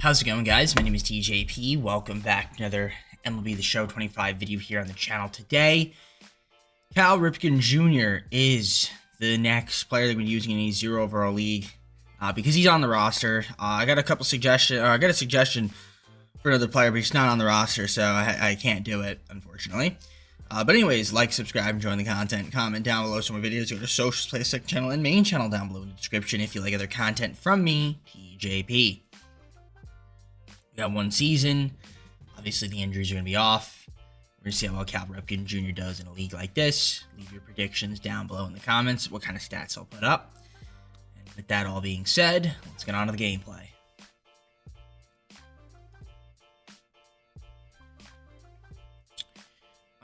How's it going, guys? My name is TJP. Welcome back to another MLB The Show 25 video here on the channel. Today, Ripken Jr. is the next player that we're using in a 0 overall league because he's on the roster. I got a suggestion for another player, but he's not on the roster, so I can't do it, unfortunately. But anyways, like, subscribe, and join the content. Comment down below some more videos. Go to socials, play second channel, and main channel down below in the description if you like other content from me, TJP. We got one season. Obviously, the injuries are going to be off. We're going to see how well Ripken Jr. does in a league like this. Leave your predictions down below in the comments, what kind of stats I'll put up. And with that all being said, let's get on to the gameplay.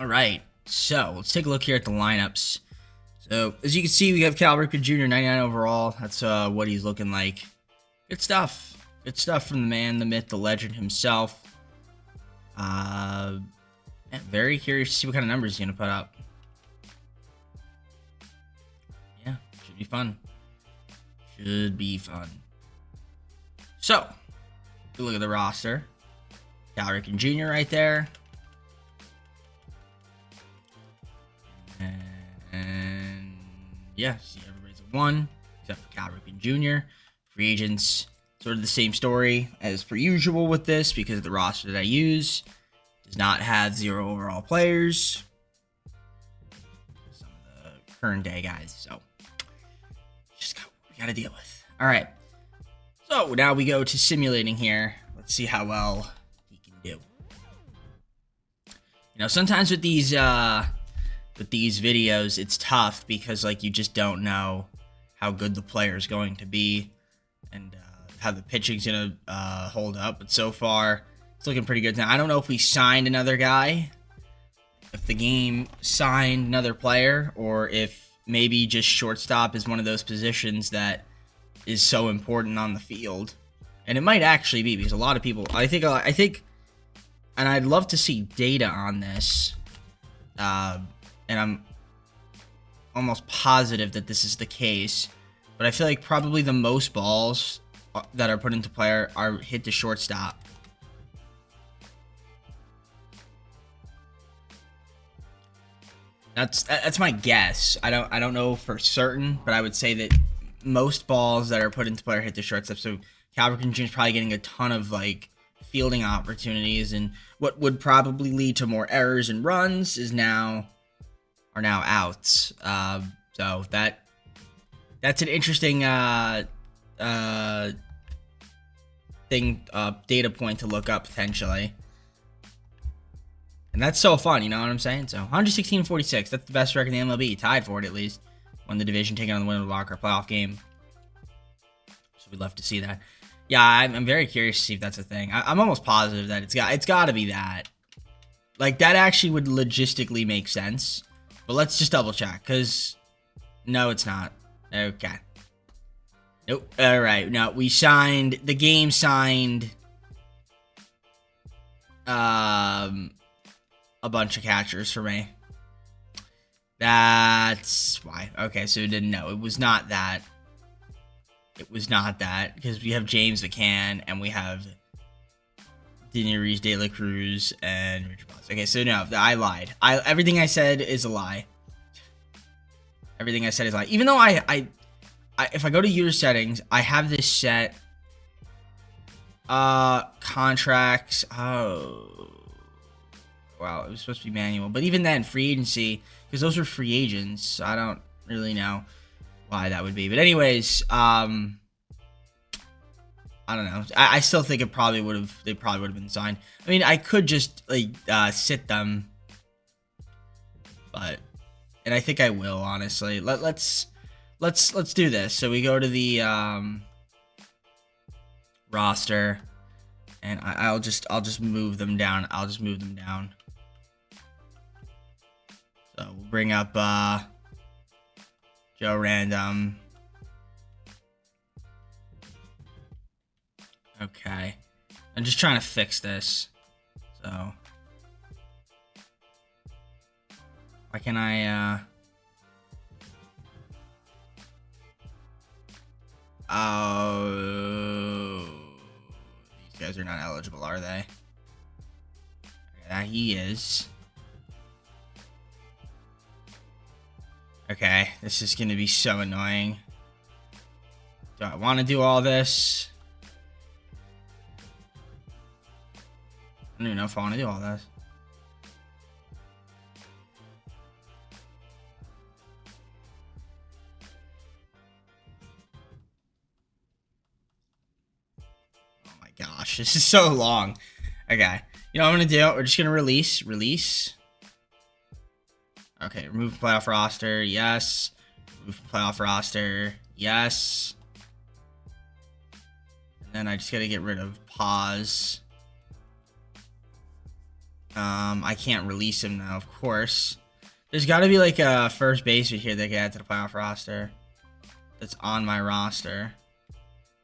All right, so let's take a look here at the lineups. So, as you can see, we have Ripken Jr., 99 overall. That's what he's looking like. Good stuff. Good stuff from the man, the myth, the legend himself. Yeah, very curious to see what kind of numbers he's going to put up. Yeah, should be fun. Should be fun. So, look at the roster. Ripken Jr. right there. And yeah, see, everybody's a 1, except for Ripken Jr. Free agents, sort of the same story as per usual with this, because the roster that I use does not have 0 overall players. Some of the current day guys, so just what we gotta deal with. All right, so now we go to simulating here. Let's see how well he can do. You know, sometimes with these videos, it's tough because like you just don't know how good the player is going to be and how the pitching's gonna hold up. But so far, it's looking pretty good. Now, I don't know if we signed another guy, if the game signed another player, or if maybe just shortstop is one of those positions that is so important on the field. And it might actually be, because a lot of people, I think, and I'd love to see data on this. And I'm almost positive that this is the case, but I feel like probably the most balls that are put into play are hit to shortstop. That's my guess. I don't know for certain, but I would say that most balls that are put into play are hit to shortstop. So Ripken Jr. is probably getting a ton of like fielding opportunities, and what would probably lead to more errors and runs are now outs. So that's an interesting data point to look up potentially. And that's so fun, you know what I'm saying? So 116-46, that's the best record in the MLB, tied for it at least. Won the division, taking on the winner of the Walker playoff game. So we'd love to see that. Yeah, I'm very curious to see if that's a thing. I'm almost positive that it's got to be that. Like, that actually would logistically make sense. But let's just double check, because no, it's not. Okay. Nope. All right. No, the game signed a bunch of catchers for me. That's why. Okay, so it didn't know. It was not that. It was not that, because we have James McCann, and we have Daenerys De La Cruz, and Richard Boston. Okay, so no, I lied. Everything I said is a lie. Everything I said is a lie. Even though if I go to user settings, I have this set. Contracts. Oh. Wow, it was supposed to be manual. But even then, free agency, because those were free agents, so I don't really know why that would be. But anyways, I don't know. I still think they probably would have been signed. I mean, I could just like sit them, and I think I will, honestly. Let's do this. So we go to the roster, and I'll just move them down. I'll just move them down. So we'll bring up Joe Random. Okay. I'm just trying to fix this. So why can I Oh, these guys are not eligible, are they? That he is. Okay, this is going to be so annoying. Do I want to do all this? I don't even know if I want to do all this. Oh my gosh, this is so long. Okay, you know what I'm going to do? We're just going to release. Okay, remove playoff roster, yes. Remove playoff roster, yes. And then I just got to get rid of pause. I can't release him now, of course. There's got to be like a first baseman here that can add to the playoff roster. That's on my roster.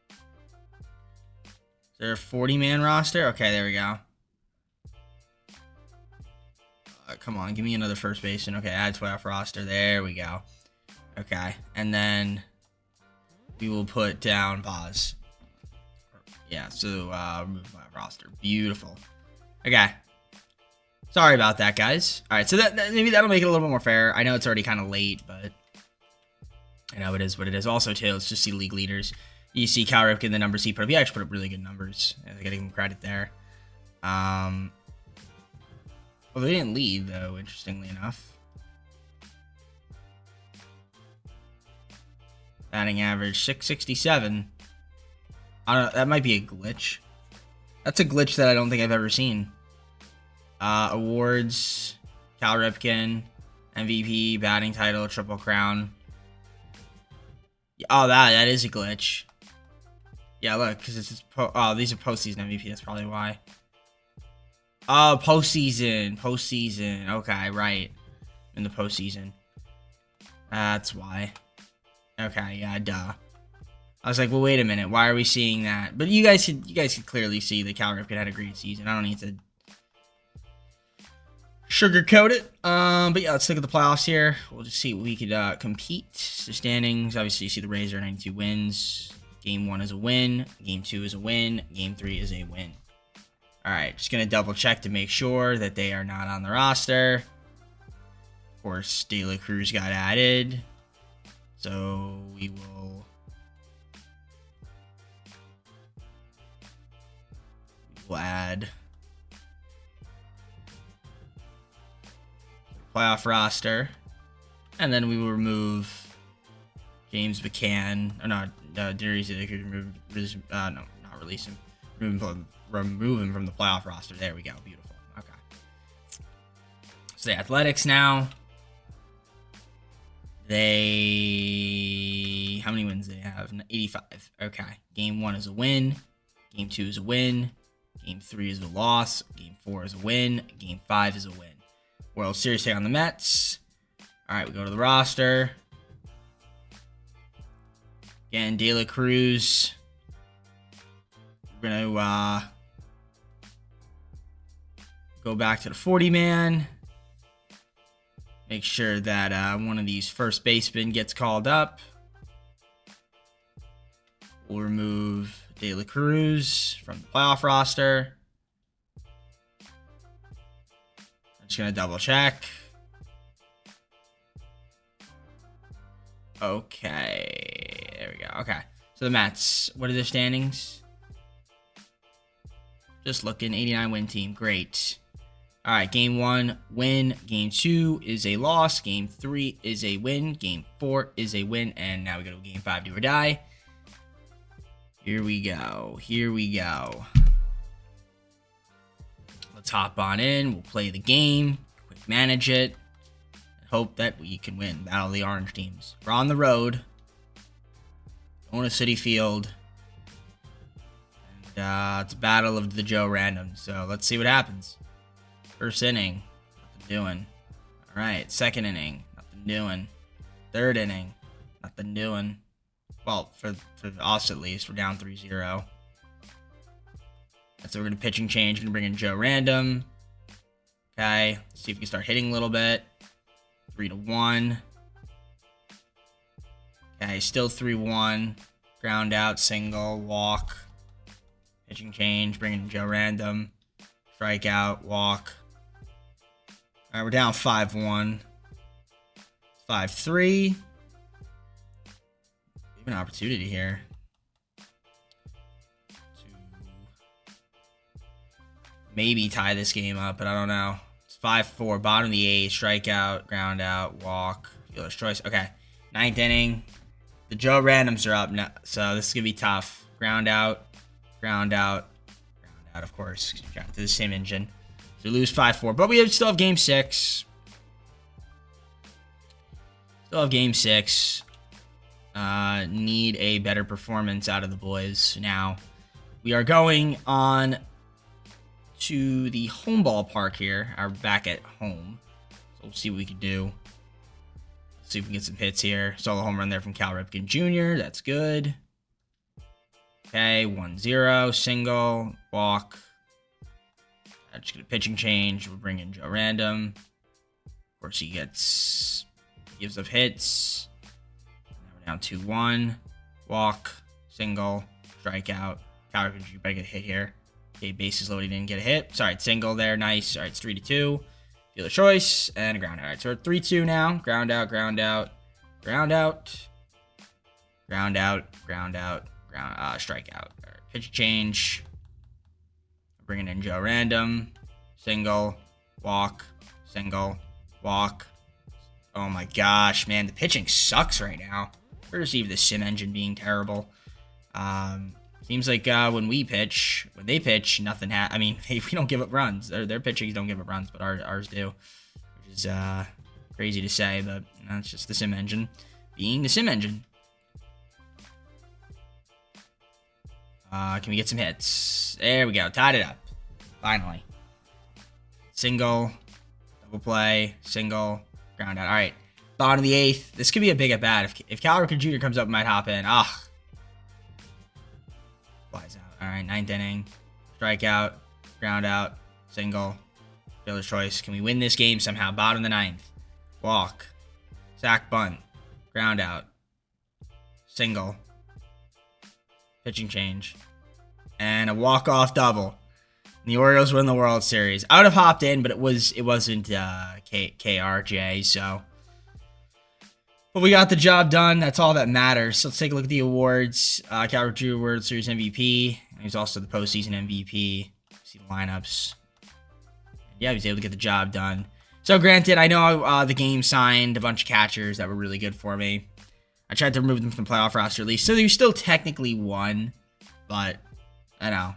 Is there a 40-man roster? Okay, there we go. Come on, give me another first baseman. Okay, add playoff roster. There we go. Okay, and then we will put down pause. Yeah, so remove my roster. Beautiful. Okay. Sorry about that, guys. All right, so that maybe that'll make it a little bit more fair. I know it's already kind of late, but I know it is what it is. Also, too, let's just see league leaders. You see Cal Ripken, the numbers he put up. He actually put up really good numbers. I gotta give him credit there. Well, they didn't lead, though, interestingly enough. Batting average, 667. I don't know, that might be a glitch. That's a glitch that I don't think I've ever seen. Awards, Cal Ripken, MVP, batting title, Triple Crown. Oh, that is a glitch. Yeah, look, because it's just oh, these are postseason MVP. That's probably why. Oh, postseason. Okay, right. In the postseason. That's why. Okay, yeah, duh. I was like, well, wait a minute. Why are we seeing that? But you guys could clearly see that Cal Ripken had a great season. I don't need to sugarcoat it. But yeah, let's look at the playoffs here. We'll just see what we could compete. The standings, obviously, you see the Rays are 92 wins. Game 1 is a win. Game 2 is a win. Game 3 is a win. All right, just going to double check to make sure that they are not on the roster. Of course, De La Cruz got added. So we will add playoff roster, and then we will remove James McCann. Or not, Darius. No, not release him. Remove him from the playoff roster. There we go. Beautiful. Okay. So the Athletics now. How many wins do they have? 85. Okay. Game 1 is a win. Game 2 is a win. Game 3 is a loss. Game 4 is a win. Game 5 is a win. World Series take on the Mets. All right, we go to the roster. Again, De La Cruz. We're going to go back to the 40-man. Make sure that one of these first basemen gets called up. We'll remove De La Cruz from the playoff roster. I'm just going to double check. Okay. There we go. Okay. So the Mets, what are their standings? Just looking, 89 win team. Great. All right, game 1, win. Game 2 is a loss. Game 3 is a win. Game 4 is a win. And now we go to game 5, do or die. Here we go. Let's hop on in. We'll play the game. Quick manage it. And hope that we can win. Battle of the orange teams. We're on the road. Going to Citi Field. And it's a battle of the Joe Randoms. So let's see what happens. First inning, nothing doing. All right, second inning, nothing doing. Third inning, nothing doing. Well, for us at least, we're down 3-0. So we're going to pitching change. Going to bring in Joe Random. Okay, let's see if we can start hitting a little bit. 3-1. Okay, still 3-1. Ground out, single, walk. Pitching change, bringing in Joe Random. Strikeout, walk. All right, we're down 5-1. 5-3. We have an opportunity here to maybe tie this game up, but I don't know. It's 5-4. Bottom of the 8th. Strikeout, ground out, walk. Fielder's choice. Okay. 9th inning. The Joe Randoms are up now, so this is going to be tough. Ground out, ground out, ground out, of course. Ground to the same engine. So we lose 5-4, but we still have Game 6. Still have Game 6. Need a better performance out of the boys. Now, we are going on to the home ballpark here. Are back at home. So we'll see what we can do. See if we can get some hits here. Solo home run there from Cal Ripken Jr. That's good. Okay, 1-0. Single. Walk. Just get a pitching change. We'll bring in Joe Random. Of course, he gives up hits. Now we're down 2-1. Walk. Single. Strikeout. Cal Ripken Jr. better get a hit here. Okay, bases loaded. Didn't get a hit. Sorry, single there. Nice. All right, it's 3-2. Fielder choice and a ground out. All right, so we're at 3-2 now. Ground out, ground out, ground out, ground out, ground out, strikeout. All right, pitch change. Bringing in Joe Random. Single, walk, single, walk. Oh my gosh, man, the pitching sucks right now. Courtesy of the sim engine being terrible. Seems like when they pitch, nothing I mean, hey, we don't give up runs. Their pitchings don't give up runs, but ours do. Which is crazy to say, but that's just the sim engine being the sim engine. Can we get some hits? There we go. Tied it up. Finally. Single. Double play. Single. Ground out. All right. Bottom of the 8th. This could be a big at bat. If Cal Ripken Jr. comes up, we might hop in. Ah. Flies out. All right, 9th inning. Strikeout. Ground out. Single. Fielder's choice. Can we win this game somehow? Bottom of the 9th. Walk. Sack bunt. Ground out. Single. Pitching change. And a walk-off double. The Orioles win the World Series. I would have hopped in, but it wasn't KRJ, so. But we got the job done. That's all that matters. So let's take a look at the awards. Cal Ripken Jr. World Series MVP. He's also the postseason MVP. See the lineups. Yeah, he was able to get the job done. So granted, I know the game signed a bunch of catchers that were really good for me. I tried to remove them from the playoff roster at least. So they still technically won. But, I know.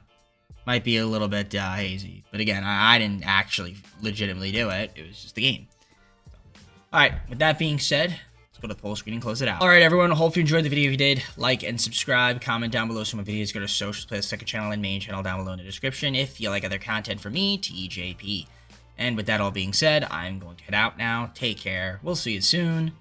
Might be a little bit hazy. But again, I didn't actually legitimately do it. It was just the game. Alright, with that being said, let's go to the full screen and close it out. Alright, everyone. Hope you enjoyed the video. If you did, like and subscribe. Comment down below some of my videos. Go to socials, play the second channel and main channel down below in the description. If you like other content from me, TJP. And with that all being said, I'm going to head out now. Take care. We'll see you soon.